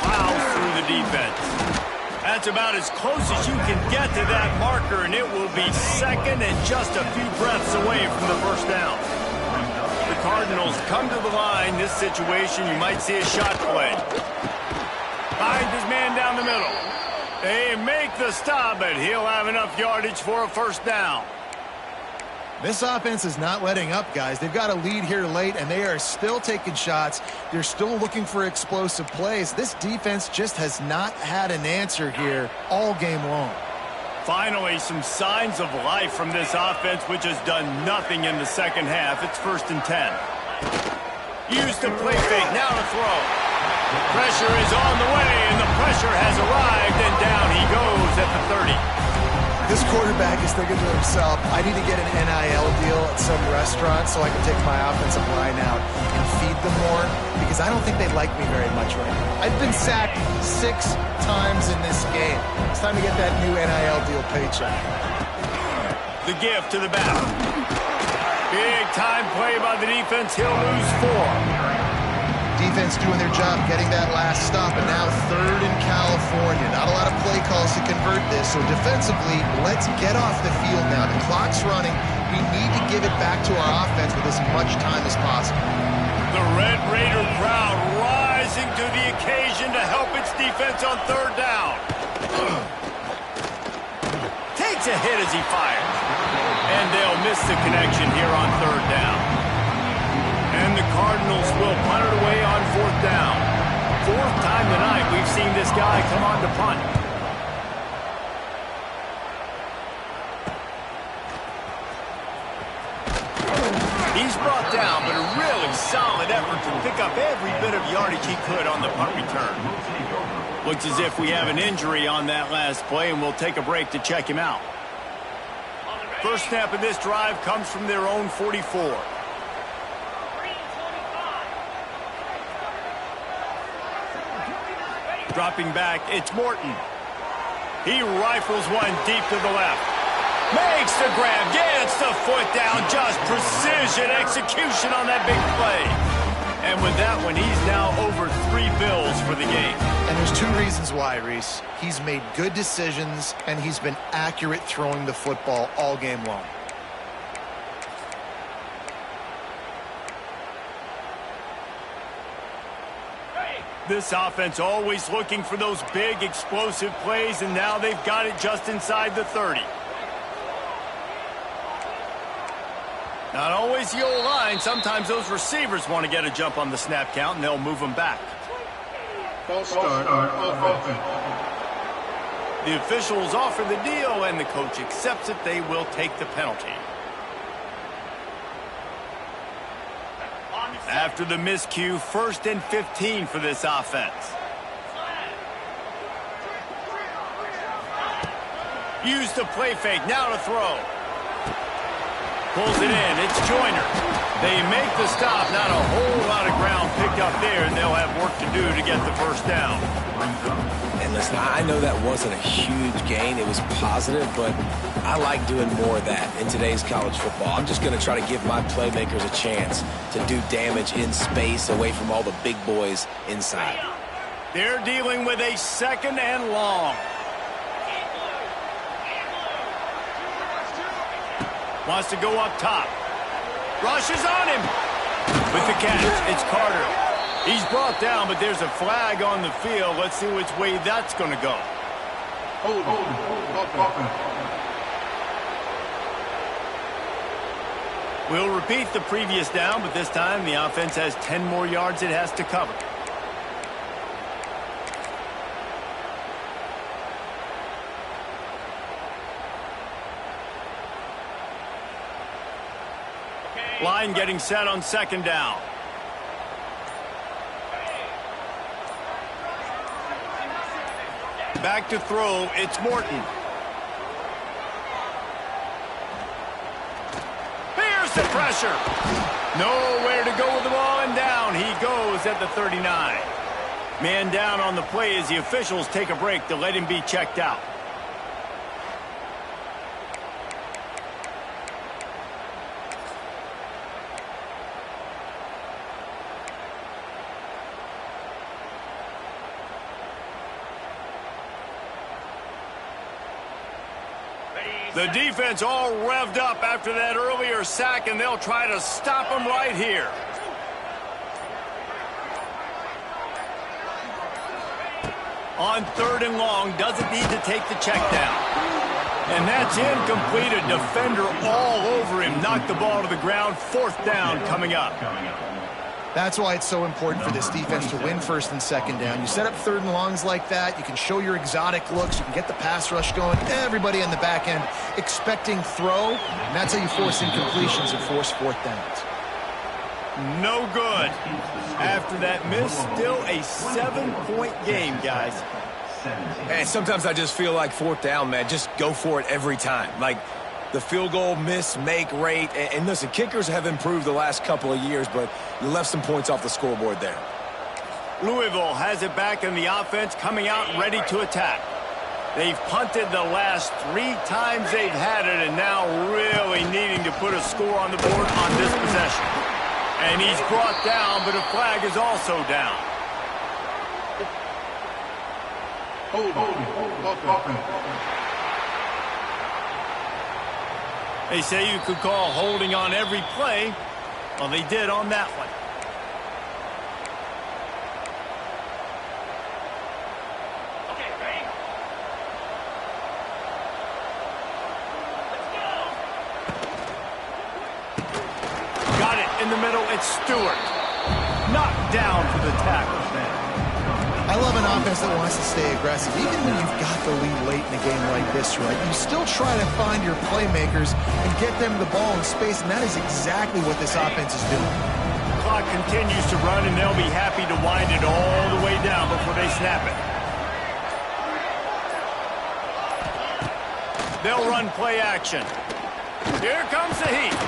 Plows through the defense. That's about as close as you can get to that marker, and it will be second and just a few breaths away from the first down. The Cardinals come to the line. This situation, you might see a shot play. Finds his man down the middle. They make the stop, but he'll have enough yardage for a first down. This offense is not letting up, guys. They've got a lead here late, and they are still taking shots. They're still looking for explosive plays. This defense just has not had an answer here all game long. Finally, some signs of life from this offense, which has done nothing in the second half. It's 1st and 10. Used the play fake, now to throw. Pressure is on the way, and the pressure has arrived, and down he goes at the 30. This quarterback is thinking to himself, I need to get an NIL deal at some restaurant so I can take my offensive line out and feed them more, because I don't think they like me very much right now. I've been sacked 6 times in this game. It's time to get that new NIL deal paycheck. The give to the back. Big time play by the defense. He'll lose 4. Defense doing their job getting that last stop, and now third in California. Not a lot of play calls to convert this, so defensively, let's get off the field now. The clock's running. We need to give it back to our offense with as much time as possible. The Red Raider crowd rising to the occasion to help its defense on third down. Takes a hit as he fires. And they'll miss the connection here on third down. And the Cardinals will punt it away on fourth down. 4th time tonight we've seen this guy come on to punt. He's brought down, but a really solid effort to pick up every bit of yardage he could on the punt return. Looks as if we have an injury on that last play, and we'll take a break to check him out. First snap of this drive comes from their own 44. Dropping back, it's Morton. He rifles one deep to the left. Makes the grab, gets the foot down, just precision execution on that big play. And with that one, he's now over 3 bills for the game. And there's 2 reasons why, Reese. He's made good decisions, and he's been accurate throwing the football all game long. This offense always looking for those big, explosive plays, and now they've got it just inside the 30. Not always the old line. Sometimes those receivers want to get a jump on the snap count, and they'll move them back. False start on offense. The officials offer the deal, and the coach accepts it. They will take the penalty. After the miscue, 1st and 15 for this offense. Use the play fake, now to throw. Pulls it in, it's Joyner. They make the stop, not a whole lot of ground picked up there, and they'll have work to do to get the first down. And listen, I know that wasn't a huge gain. It was positive, but I like doing more of that in today's college football. I'm just going to try to give my playmakers a chance to do damage in space away from all the big boys inside. They're dealing with a 2nd and long. Wants to go up top. Rushes on him. With the catch, it's Carter. He's brought down, but there's a flag on the field. Let's see which way that's going to go. Hold. We'll repeat the previous down, but this time the offense has 10 more yards it has to cover. Line getting set on 2nd down. Back to throw, it's Morton. Here's the pressure. Nowhere to go with the ball, and down he goes at the 39. Man down on the play as the officials take a break to let him be checked out. The defense all revved up after that earlier sack, and they'll try to stop them right here. On 3rd and long, doesn't need to take the check down. And that's incomplete. A defender all over him. Knocked the ball to the ground. 4th down coming up. That's why it's so important for this defense to win 1st and 2nd down. You set up 3rd and longs like that, you can show your exotic looks, you can get the pass rush going, everybody on the back end expecting throw, and that's how you force incompletions and force 4th downs. No good. After that miss, still a 7-point game, guys. And sometimes I just feel like 4th down, man, just go for it every time. Like, the field goal miss, make rate. And listen, kickers have improved the last couple of years, but you left some points off the scoreboard there. Louisville has it back in the offense, coming out ready to attack. They've punted the last 3 times they've had it, and now really needing to put a score on the board on this possession. And he's brought down, but a flag is also down. Hold. They say you could call holding on every play. Well, they did on that one. Okay, ready? Let's go. Got it in the middle. It's Stewart. Knocked down for the tackle. I I love an offense that wants to stay aggressive. Even when you've got the lead late in a game like this, right, you still try to find your playmakers and get them the ball in space, and that is exactly what this offense is doing. The clock continues to run, and they'll be happy to wind it all the way down before they snap it. They'll run play action. Here comes the heat.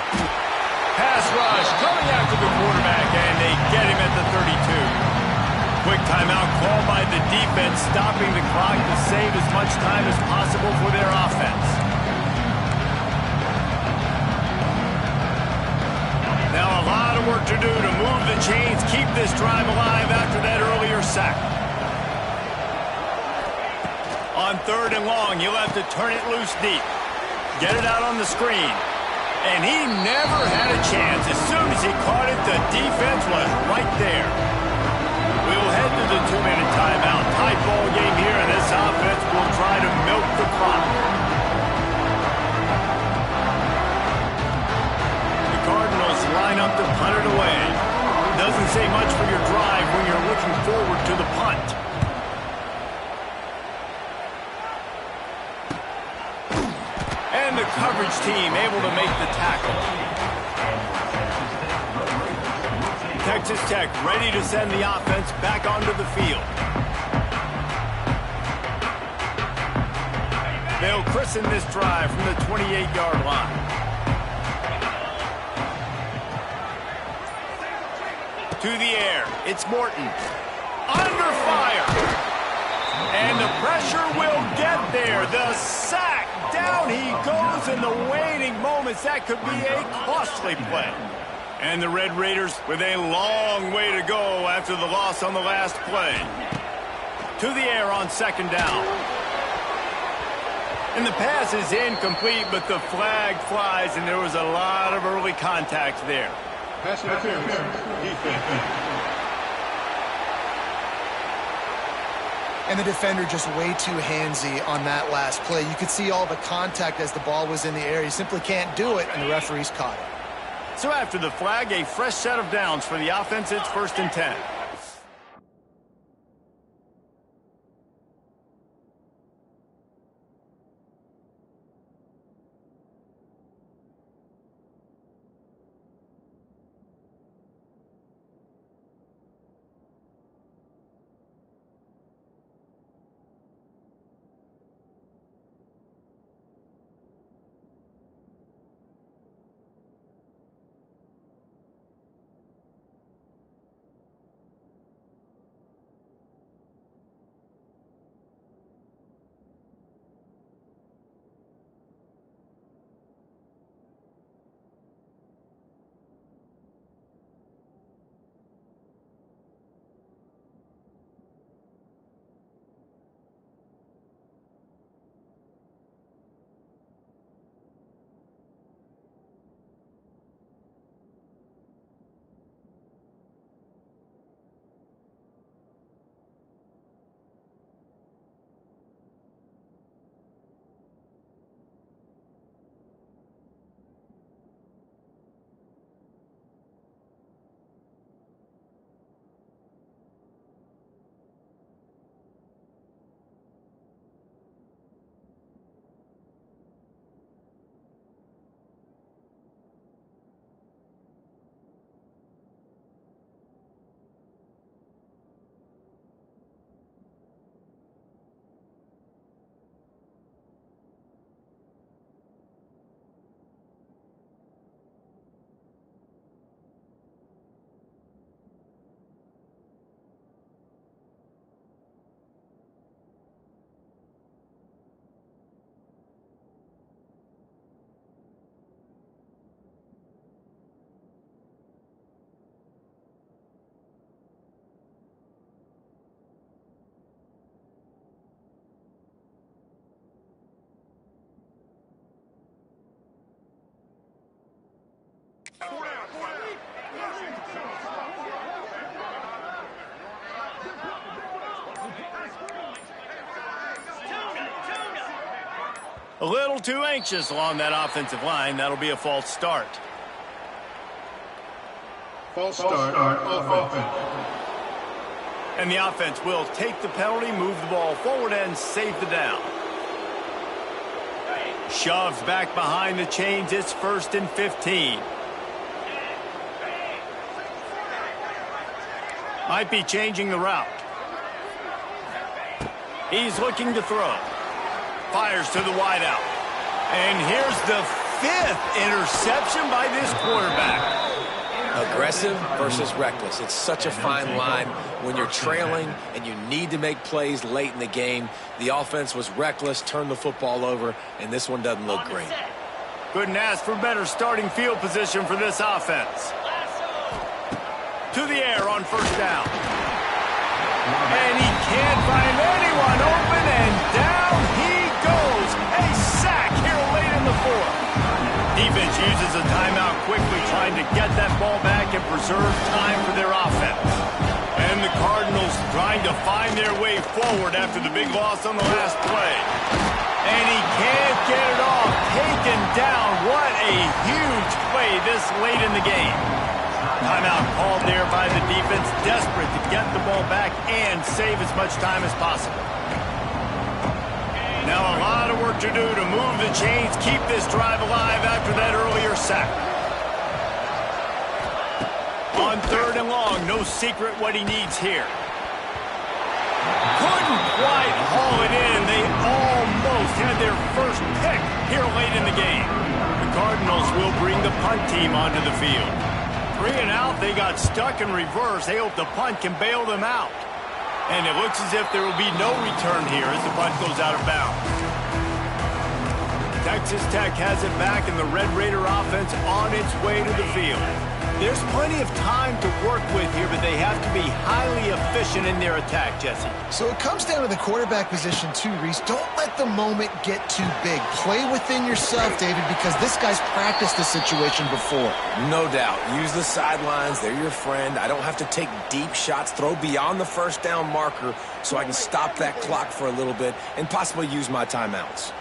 Pass rush coming after the quarterback, and they get him at the 32. Quick timeout called by the defense, stopping the clock to save as much time as possible for their offense. Now a lot of work to do to move the chains, keep this drive alive after that earlier sack. On 3rd and long, he'll have to turn it loose deep. Get it out on the screen. And he never had a chance. As soon as he caught it, the defense was right there. We'll head to the 2-minute timeout. Tight ball game here, and this offense will try to milk the clock. The Cardinals line up to punt it away. Doesn't say much for your drive when you're looking forward to the punt. And the coverage team able to make the tackle. Texas Tech ready to send the offense back onto the field. They'll christen this drive from the 28-yard line. To the air, it's Morton. Under fire. And the pressure will get there. The sack. Down he goes in the waning moments. That could be a costly play. And the Red Raiders with a long way to go after the loss on the last play. To the air on 2nd down. And the pass is incomplete, but the flag flies, and there was a lot of early contact there. Pass interference. Defense. And the defender just way too handsy on that last play. You could see all the contact as the ball was in the air. He simply can't do it, and the referees caught it. So after the flag, a fresh set of downs for the offense. It's 1st and 10. A little too anxious along that offensive line. That'll be a false start. False start on offense. And the offense will take the penalty, move the ball forward, and save the down. Shoves back behind the chains. It's 1st and 15. Might be changing the route. He's looking to throw. Fires to the wideout. And here's the 5th interception by this quarterback. Aggressive versus reckless. It's such a fine line when you're trailing and you need to make plays late in the game. The offense was reckless, turned the football over, and this one doesn't look great. Couldn't ask for better starting field position for this offense. To the air on 1st down. And he can't find anyone open, and down he goes. A sack here late in the 4th. Defense uses a timeout quickly, trying to get that ball back and preserve time for their offense. And the Cardinals trying to find their way forward after the big loss on the last play. And he can't get it off. Taken down. What a huge play this late in the game. Timeout called there by the defense, desperate to get the ball back and save as much time as possible. Now a lot of work to do to move the chains, keep this drive alive after that earlier sack. On 3rd and long, no secret what he needs here. Couldn't quite haul it in. They almost had their first pick here late in the game. The Cardinals will bring the punt team onto the field. 3 and out, they got stuck in reverse. They hope the punt can bail them out. And it looks as if there will be no return here as the punt goes out of bounds. Texas Tech has it back, and the Red Raider offense on its way to the field. There's plenty of time to work with here, but they have to be highly efficient in their attack, Jesse. So it comes down to the quarterback position too, Reese. Don't let the moment get too big. Play within yourself, David, because this guy's practiced this situation before. No doubt. Use the sidelines. They're your friend. I don't have to take deep shots. Throw beyond the 1st down marker so I can stop that clock for a little bit and possibly use my timeouts.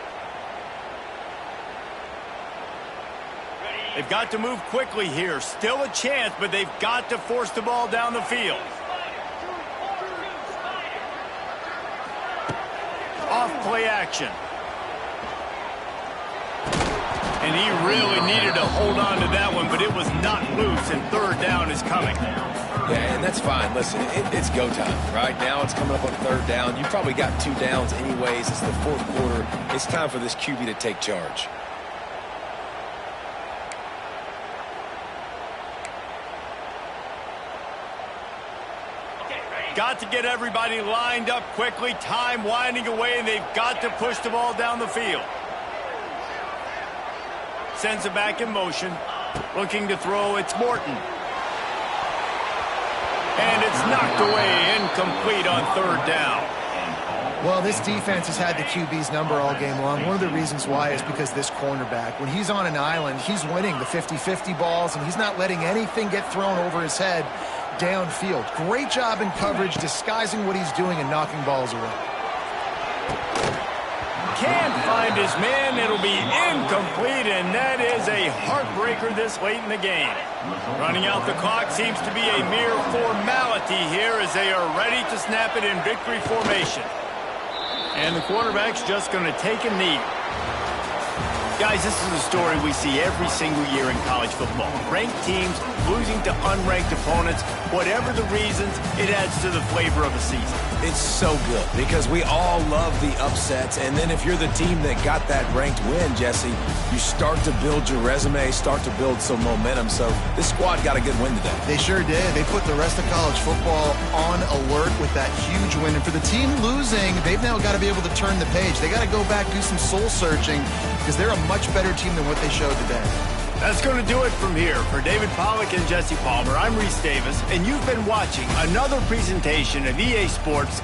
They've got to move quickly here. Still a chance, but they've got to force the ball down the field. Off play action. And he really needed to hold on to that one, but it was not loose, and 3rd down is coming. Yeah, and that's fine. Listen, it's go time. Right now it's coming up on 3rd down. You probably got 2 downs anyways. It's the 4th quarter. It's time for this QB to take charge. Got to get everybody lined up quickly. Time winding away, and they've got to push the ball down the field. Sends it back in motion. Looking to throw, it's Morton. And it's knocked away, incomplete on 3rd down. Well, this defense has had the QB's number all game long. One of the reasons why is because this cornerback, when he's on an island, he's winning the 50-50 balls, and he's not letting anything get thrown over his head downfield. Great job in coverage, disguising what he's doing and knocking balls away. Can't find his man. It'll be incomplete, and that is a heartbreaker this late in the game. Running out the clock seems to be a mere formality here as they are ready to snap it in victory formation. And the quarterback's just going to take a knee. Guys, this is a story we see every single year in college football. Ranked teams losing to unranked opponents. Whatever the reasons, it adds to the flavor of a season. It's so good because we all love the upsets, and then if you're the team that got that ranked win, Jesse, you start to build your resume, start to build some momentum. So this squad got a good win today. They sure did. They put the rest of college football on alert with that huge win. And for the team losing, they've now got to be able to turn the page. They got to go back, do some soul searching, because they're a much better team than what they showed today. That's going to do it from here. For David Pollack and Jesse Palmer, I'm Reese Davis, and you've been watching another presentation of EA Sports